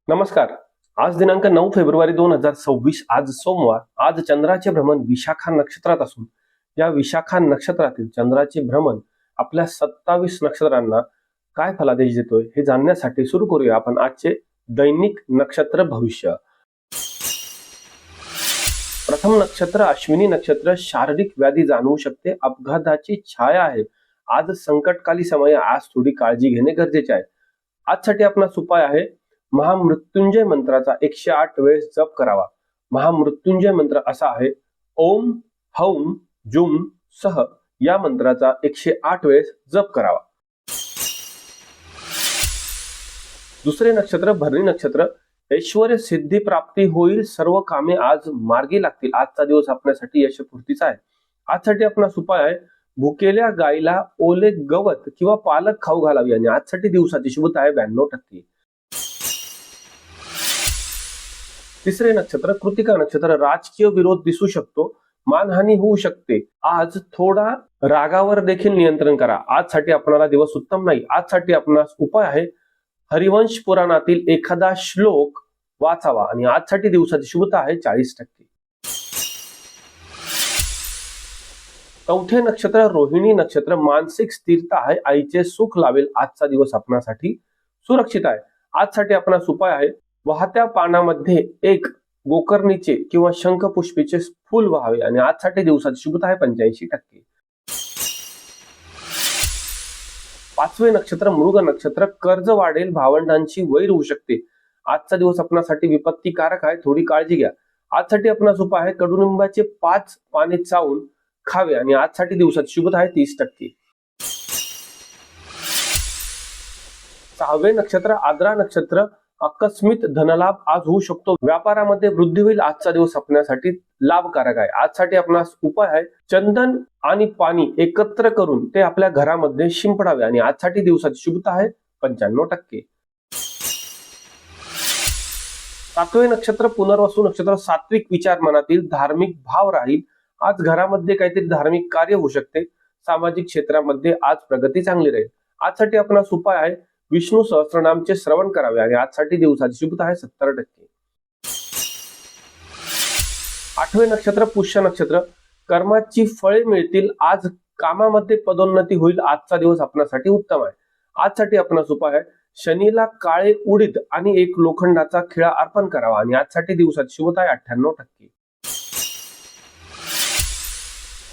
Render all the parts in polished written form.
नमस्कार. आज दिनांक 9 फेब्रुवारी 2026. आज सोमवार. आज चंद्राचे भ्रमण विशाखा नक्षत्रात असून या विशाखा नक्षत्रातील चंद्राचे भ्रमण आपल्या 27 नक्षत्रांना काय फलादेश देतोय हे जाणण्यासाठी सुरू करूया आपण आजचे दैनिक नक्षत्र भविष्य. प्रथम नक्षत्र अश्विनी नक्षत्र. शारीरिक व्याधी जाणवू शकते, अपघाताची छाया आहे. आज संकटकाली समय, आज थोडी काळजी घेणे गरजेचे आहे. आजसाठी आपणास उपाय आहे महामृत्युंजय मंत्राचा 108 वेळेस जप करावा. महामृत्युंजय मंत्र असा आहे, ओम हौम जुम सह या मंत्राचा 108 वेळेस जप करावा. दुसरे नक्षत्र भरणी नक्षत्र. ऐश्वर्य सिद्धी प्राप्ती होईल, सर्व कामे आज मार्गी लागतील. आजचा दिवस आपल्यासाठी यशपूर्तीचा आहे. आजसाठी आपणास उपाय आहे भुकेल्या गायीला ओले गवत किंवा पालक खाऊ घालावी आणि आजसाठी दिवसाची शुभता आहे 92%. तिसरे नक्षत्र कृतिका नक्षत्र. राजकीय विरोध दिसू शकतो, मानहानी होऊ शकते. आज थोडा रागावर देखील नियंत्रण करा. आजसाठी आपल्याला दिवस उत्तम नाही. आजसाठी आपणास उपाय आहे हरिवंश पुराणातील एखादा श्लोक वाचावा आणि आजसाठी दिवसाची शुभता आहे 40%. चौथे नक्षत्र रोहिणी नक्षत्र. मानसिक स्थिरता आहे, आईचे सुख लावेल. आजचा दिवस आपणासाठी सुरक्षित आहे. आजसाठी आपणास उपाय आहे वाहत्या पानामध्ये एक गोकर्णीचे किंवा शंखपुष्पीचे फूल व्हावे आणि आजसाठी दिवसाची शुभता आहे 85%. पाचवे नक्षत्र मृग नक्षत्र. कर्ज वाढेल, भावंडांची वैर होऊ शकते. आजचा दिवस आपणासाठी विपत्तीकारक आहे, थोडी काळजी घ्या. आजसाठी आपणास उपाय आहे कडुनिंबाचे 5 पाने चावून खावे आणि आजसाठी दिवसाची शुभता आहे 30%. सहावे नक्षत्र आद्रा नक्षत्र. आकस्मित धनलाभ आज होऊ शकतो, व्यापारामध्ये वृद्धी होईल. आजचा दिवस आपल्यासाठी लाभकारक आहे. आजसाठी आपणास उपाय आहे चंदन आणि पाणी एकत्र करून ते आपल्या घरामध्ये शिंपडावे आणि आजसाठी दिवसाची शुभता आहे 95%. सातवे नक्षत्र पुनर्वसू नक्षत्र. सात्विक विचार मनातील, धार्मिक भाव राहील. आज घरामध्ये काहीतरी धार्मिक कार्य होऊ शकते. सामाजिक क्षेत्रामध्ये आज प्रगती चांगली राहील. आजसाठी आपणास उपाय आहे विष्णू सहस्त्रनामचे श्रवण करावे आणि आजसाठी दिवसाची शुभता आहे 70%. आठवे नक्षत्र पुष्य नक्षत्र. कर्माची फळे मिळतील. आज कामामध्ये पदोन्नती होईल. आजचा दिवस आपल्यासाठी उत्तम आहे. आजसाठी आपणास उपाय आहे शनीला काळे उडीद आणि एक लोखंडाचा खिळा अर्पण करावा आणि आजसाठी दिवसाची शुभता आहे 98%.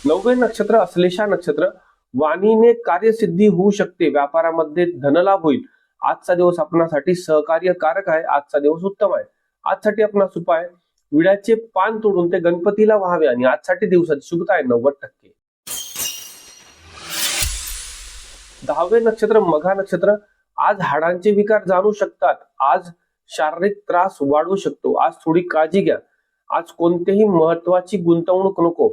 नववे नक्षत्र अश्लेषा नक्षत्र. वाणीने कार्यसिद्धी होऊ शकते, व्यापारामध्ये धनलाभ होईल. आजचा दिवस आपणासाठी सहकार्यकारक आहे. आजचा दिवस उत्तम आहे. आजसाठी आपणास उपाय विड्याचे पान तोडून ते गणपतीला व्हावे आणि आजसाठी दिवसाची शुभता आहे 90%. दहावे नक्षत्र मघा नक्षत्र. आज हाडांचे विकार जाणू शकतात. आज शारीरिक त्रास वाढवू शकतो. आज थोडी काळजी घ्या. आज कोणतीही महत्वाची गुंतवणूक नको.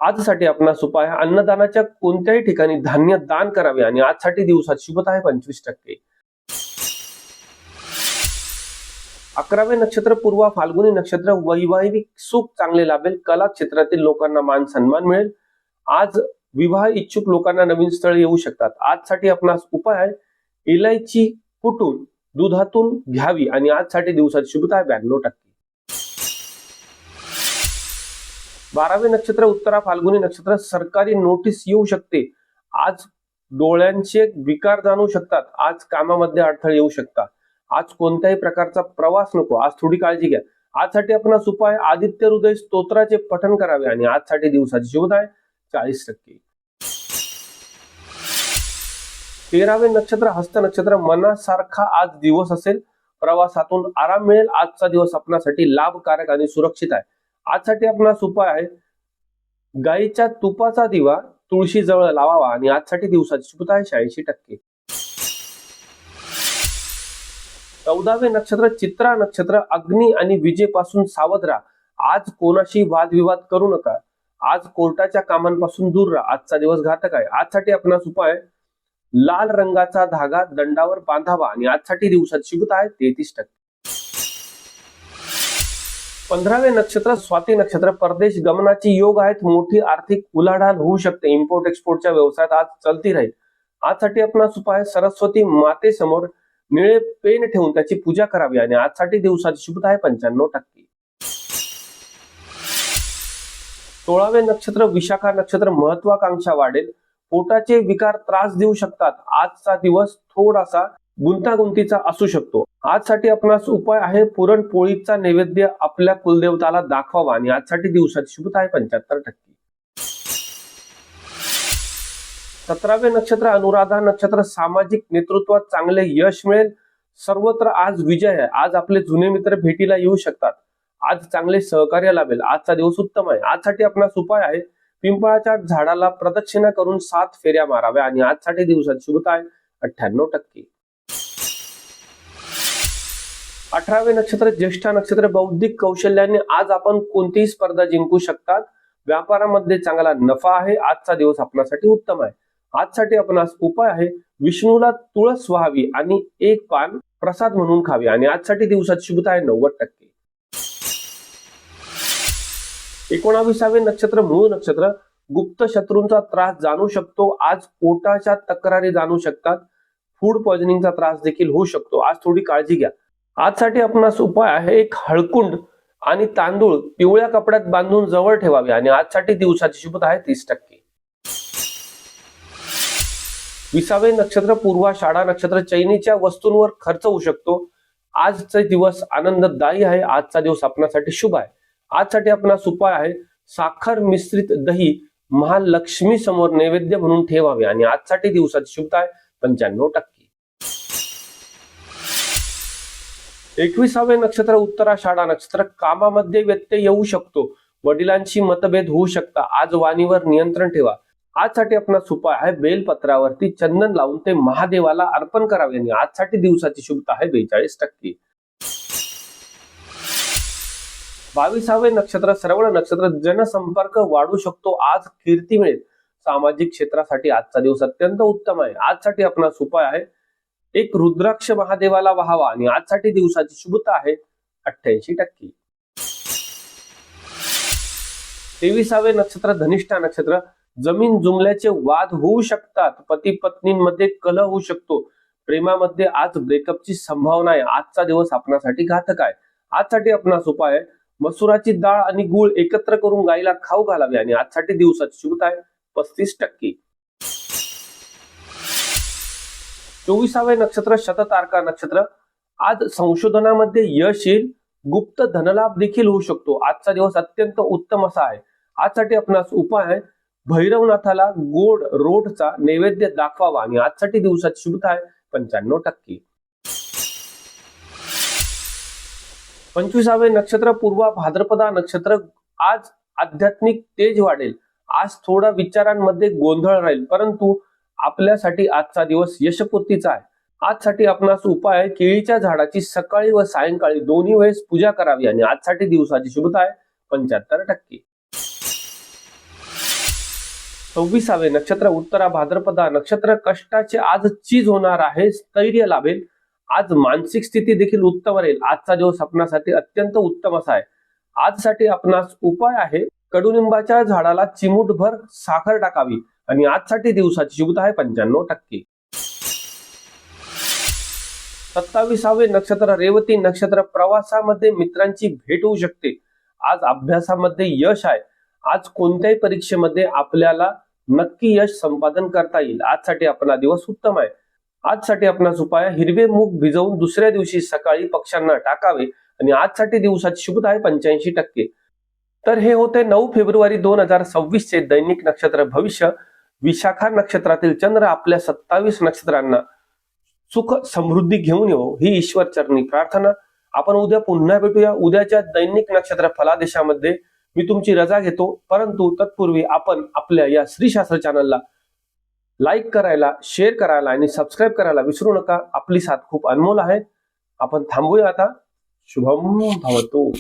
आजसाठी आपणास उपाय अन्नदानाच्या कोणत्याही ठिकाणी धान्य दान करावे आणि आजसाठी दिवसाची शुभता आहे 25%. 11वे नक्षत्र पूर्वा फाल्गुनी नक्षत्र. वैवाहिक सुख चांगले लाभेल. कला क्षेत्रातील लोकांना मान सन्मान मिळेल. आज विवाह इच्छुक लोकांना नवीन स्थळ येऊ शकतात. आजसाठी आपणास उपाय आहे इलायची कुटून दुधातून घ्यावी आणि आजसाठी दिवसाची शुभता आहे 92%. 12वे नक्षत्र उत्तरा फाल्गुनी नक्षत्र. सरकारी नोटीस येऊ शकते. आज डोळ्यांचे विकार जाणवू शकतात. आज कामामध्ये अडथळे येऊ शकतात. आज कोणत्याही प्रकारचा प्रवास नको. आज थोडी काळजी घ्या. आजसाठी आपणास उपाय आदित्य हृदय स्तोत्राचे पठण करावे आणि आजसाठी दिवसाची शुभता आहे 40%. 13वे नक्षत्र हस्त नक्षत्र. मनासारखा आज दिवस असेल, प्रवासातून आराम मिळेल. आजचा दिवस आपल्यासाठी लाभकारक आणि सुरक्षित आहे. आजसाठी आपणास उपाय आहे गायीच्या तुपाचा दिवा तुळशी जवळ लावावा आणि आजसाठी दिवसाची शुभता आहे 86%. 14वे नक्षत्र चित्रा नक्षत्र. अग्नी आणि विजेपासून सावध राहा. आज कोणाशी वादविवाद करू नका. आज कोर्टाच्या कामांपासून दूर राहा. आजचा दिवस घातक आहे. आजसाठी आपणास उपाय लाल रंगाचा धागा दंडावर बांधावा आणि आजसाठी दिवसाची शुभता आहे 33%. 15वे नक्षत्र स्वाती नक्षत्र. परदेश गमनाची योग आहेत. मोठी आर्थिक उलाढाल होऊ शकते. इम्पोर्ट एक्सपोर्टच्या व्यवसायात आज चलती राहील. आजसाठी आपणास उपाय सरस्वती मातेसमोर निळे पेन ठेवून त्याची पूजा करावी आणि आजसाठी दिवसाची शुभता आहे 95%. 16वे नक्षत्र विशाखा नक्षत्र महत्वाकांक्षा वाढेल, पोटाचे विकार त्रास देऊ शकतात. आजचा दिवस थोडासा गुंतागुंतीचा असू शकतो. आजसाठी आपणास उपाय आहे पुरणपोळीचा नैवेद्य आपल्या कुलदेवताला दाखवावा आणि आजसाठी दिवसाची शुभता आहे 75%. 17वे नक्षत्र अनुराधा नक्षत्र सामाजिक नेतृत्वात चांगले यश मिळेल. सर्वत्र आज विजय आहे. आज आपले जुने मित्र भेटीला येऊ शकतात. आज चांगले सहकार्य लाभेल. आजचा दिवस उत्तम आहे. आजसाठी आपणास उपाय आहे पिंपळाच्या झाडाला प्रदक्षिणा करून 7 फेऱ्या माराव्या आणि आजसाठी दिवसाची शुभता आहे 98%. 18वे नक्षत्र ज्येष्ठा नक्षत्र बौद्धिक कौशल्याने आज आपण कोणतीही स्पर्धा जिंकू शकतात. व्यापारामध्ये चांगला नफा आहे. आजचा दिवस आपल्यासाठी उत्तम आहे. आजसाठी आपणास उपाय आहे विष्णूला तुळस व्हावी आणि एक पान प्रसाद म्हणून खावे आणि आजसाठी दिवसाची शुभता आहे 90%. 19वे नक्षत्र मूळ नक्षत्र गुप्त शत्रूंचा त्रास जाणू शकतो. आज पोटाच्या तक्रारी जाणू शकतात. फूड पॉइझनिंगचा त्रास देखील होऊ शकतो. आज थोडी काळजी घ्या. आजसाठी आपणास उपाय आहे एक हळकुंड आणि तांदूळ पिवळ्या कपड्यात बांधून जवळ ठेवावे आणि आजसाठी दिवसाची शुभता आहे 30%. 20वे नक्षत्र पूर्वाषाढा नक्षत्र चैनीच्या वस्तूंवर खर्च होऊ शकतो. आजचा दिवस आनंददायी आहे. आजचा दिवस आपणासाठी शुभ आहे. आजसाठी आपणास उपाय आहे साखर मिश्रित दही महालक्ष्मी समोर नैवेद्य म्हणून ठेवावे आणि आजसाठी दिवसाची शुभता आहे 95%. 21वे नक्षत्र उत्तराषाढा नक्षत्र कामामध्ये व्यत्यय येऊ शकतो. वडिलांशी मतभेद होऊ शकता. आज वाणीवर नियंत्रण ठेवा. आजसाठी आपणास उपाय आहे बेलपत्रावरती चंदन लावून ते महादेवाला अर्पण करावे आणि आजसाठी दिवसाची शुभता आहे 42%. 22वे नक्षत्र श्रवण नक्षत्र जनसंपर्क वाढू शकतो. आज कीर्ती मिळेल. सामाजिक क्षेत्रासाठी आजचा दिवस अत्यंत उत्तम आहे. आजसाठी आपणास उपाय आहे एक रुद्राक्ष महादेवाला व्हावा आणि आजसाठी दिवसाची शुभता आहे 88%. 23वे नक्षत्र धनिष्ठा नक्षत्र जमीन जुमल्याचे वाद होऊ शकतात. पती पत्नींमध्ये कलह होऊ शकतो. प्रेमामध्ये आज ब्रेकअपची संभावना आहे. आजचा दिवस आपणासाठी घातक आहे. आजसाठी आपणास उपाय आहे मसुराची डाळ आणि गूळ एकत्र करून गायीला खाऊ घालावे आणि आजसाठी दिवसाची शुभता आहे 35%. 24वे नक्षत्र शततारका नक्षत्र आज संशोधनामध्ये यश येईल. गुप्त धनलाभ देखील होऊ शकतो. आजचा दिवस अत्यंत उत्तम असा आहे. आजसाठी आपणास उपाय आहे भैरवनाथाला गोड रोटचा नैवेद्य दाखवावा आणि आजसाठी दिवसाची शुभता आहे 95%. 25वे नक्षत्र पूर्वा भाद्रपदा नक्षत्र आज आध्यात्मिक तेज वाढेल. आज थोडा विचारांमध्ये गोंधळ राहील परंतु आपल्यासाठी आजचा दिवस यशपूर्तीचा आहे. आजसाठी आपणास उपाय आहे केळीच्या झाडाची सकाळी व सायंकाळी दोन्ही वेळेस पूजा करावी आणि आजसाठी दिवसाची शुभता आहे 75%. 26वे नक्षत्र उत्तरा भाद्रपदा नक्षत्र कष्टाचे आज चीज होणार आहे. स्थैर्य लाभेल. आज मानसिक स्थिती देखील उत्तम राहील. आजचा दिवस आपणासाठी अत्यंत उत्तम असा आहे. आजसाठी आपणास उपाय आहे कडुनिंबाच्या झाडाला चिमूटभर साखर टाकावी आणि आजसाठी दिवसाची शुभता आहे 95%. 27वे नक्षत्र रेवती नक्षत्र प्रवासामध्ये मित्रांची भेट होऊ शकते. आज अभ्यासामध्ये यश आहे. आज कोणत्याही परीक्षेमध्ये आपल्याला नक्की यश संपादन करता येईल. आजसाठी आपला दिवस उत्तम आहे. आजसाठी आपणास उपाय हिरवे मूग भिजवून दुसऱ्या दिवशी सकाळी पक्ष्यांना टाकावे आणि आजसाठी दिवसाची शुभता आहे 85%. तर हे होते 9 फेब्रुवारी 2026 चे दैनिक नक्षत्र भविष्य. विशाखा नक्षत्रातील चंद्र आपल्या 27 नक्षत्रांना सुख समृद्धी घेऊन येऊ ही ईश्वर चरणी प्रार्थना. आपण उद्या पुन्हा भेटूया. उद्याच्या दैनिक नक्षत्र फलादेशामध्ये मी तुमची रजा घेतो परंतु तत्पूर्वी आपण आपल्या या श्रीशास्त्र चॅनलला लाईक करायला, शेअर करायला आणि सबस्क्राईब करायला विसरू नका. आपली साथ खूप अनमोल आहे. आपण थांबूया आता. शुभम भवतु.